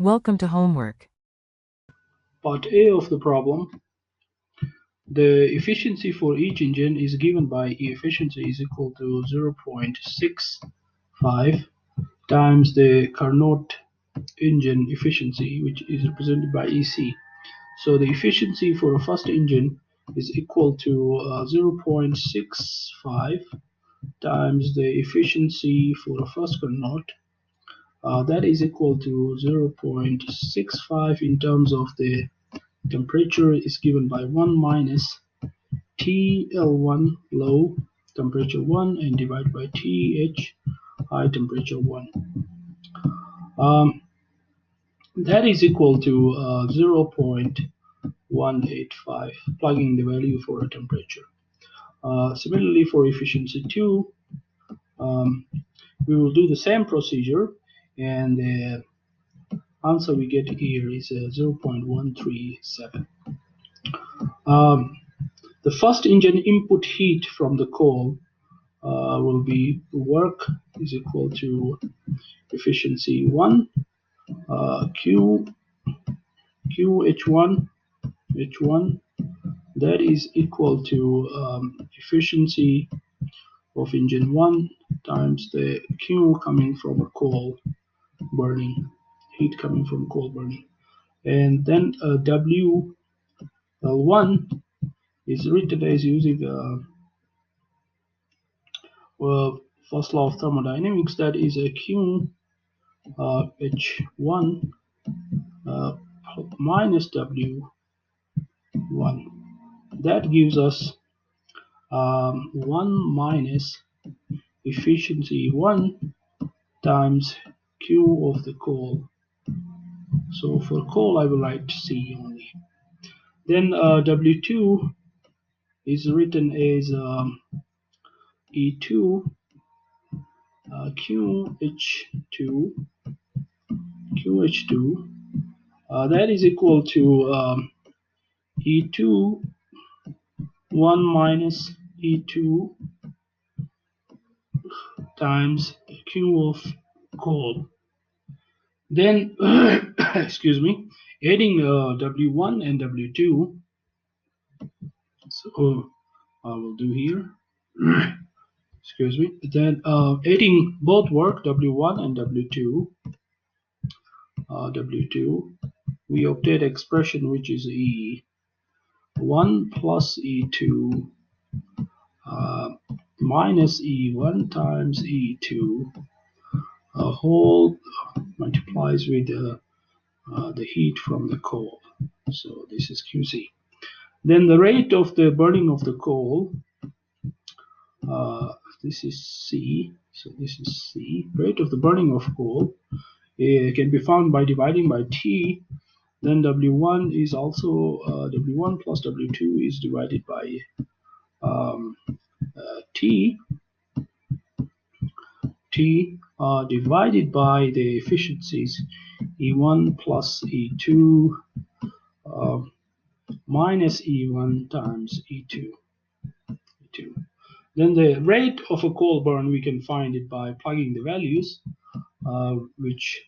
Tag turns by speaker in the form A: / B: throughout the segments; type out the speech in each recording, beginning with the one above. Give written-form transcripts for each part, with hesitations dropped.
A: Welcome to homework.
B: Part A of the problem. The efficiency for each engine is given by E efficiency is equal to 0.65 times the Carnot engine efficiency, which is represented by EC. So the efficiency for a first engine is equal to 0.65 times the efficiency for a first Carnot. That is equal to 0.65 in terms of the temperature is given by 1 minus TL1 low temperature 1 and divided by TH high temperature 1. That is equal to 0.185, plugging the value for a temperature. Similarly, for efficiency 2, we will do the same procedure, and the answer we get here is 0.137. The first engine input heat from the coal will be work is equal to efficiency 1 QH1 H1, that is equal to efficiency of engine 1 times the Q coming from a coal burning, heat coming from coal burning, and then WL1 is written as using first law of thermodynamics, that is a Q H1 minus W1. That gives us 1 minus efficiency 1 times Q of the coal. So for coal I will write C only. Then W2 is written as E2 QH2 that is equal to E2 1 minus E2 times Q of coal. Then excuse me, adding W1 and W2, so I will do here excuse me, then adding both work W1 and W2, we obtain expression which is E1 plus E2 minus E1 times E2 whole multiplies with the heat from the coal. So this is QC. Then the rate of the burning of the coal, this is C, so this is C. Rate of the burning of coal can be found by dividing by T. Then W1 is also W1 plus W2 is divided by T divided by the efficiencies E1 plus E2 minus E1 times E2. Then the rate of a coal burn, we can find it by plugging the values which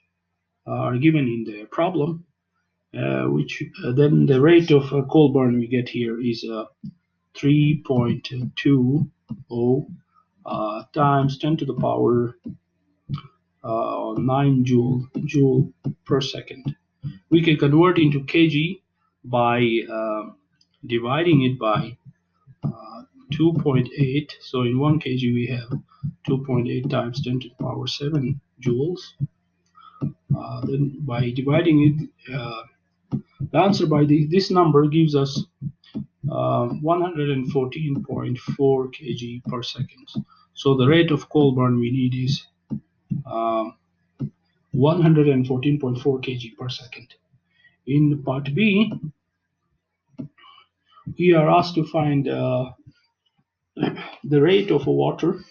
B: are given in the problem, then the rate of a coal burn we get here is 3.20 times 10 to the power 9 joule per second. We can convert into kg by dividing it by 2.8. So in 1 kg we have 2.8 times 10 to the power 7 joules. Then by dividing it, the answer by this number gives us 114.4 kg per second. So the rate of coal burn we need is 114.4 kg per second. In part B, we are asked to find the rate of water,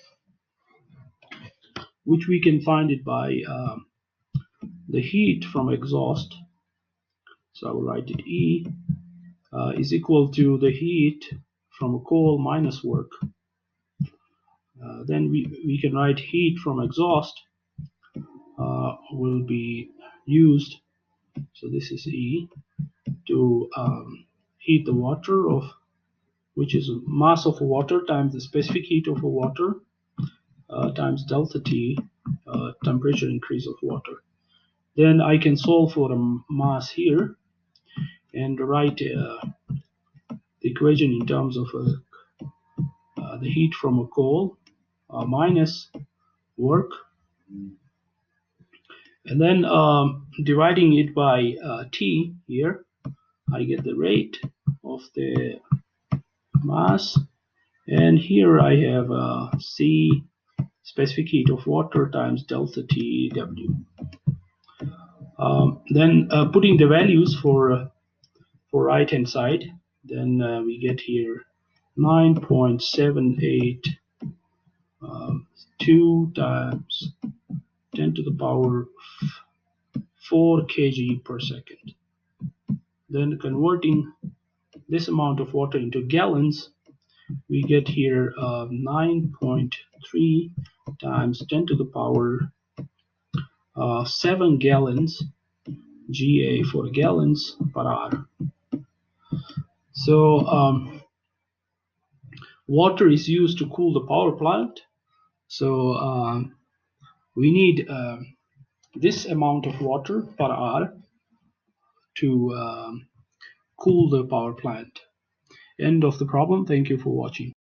B: which we can find it by the heat from exhaust. So I will write it E is equal to the heat from coal minus work. Then we can write heat from exhaust will be used So this is E, to heat the water of, which is mass of water times the specific heat of water times delta T, temperature increase of water. Then I can solve for a mass here and write the equation in terms of the heat from a coal minus work, and then dividing it by T here, I get the rate of the mass, and here I have C, specific heat of water, times delta T W. Then putting the values for right hand side, then we get here 9.782 times 10 to the power 4 kg per second. Then converting this amount of water into gallons, we get here 9.3 times 10 to the power 7 gallons, GA for gallons per hour. So water is used to cool the power plant. So we need this amount of water per hour to cool the power plant. End of the problem. Thank you for watching.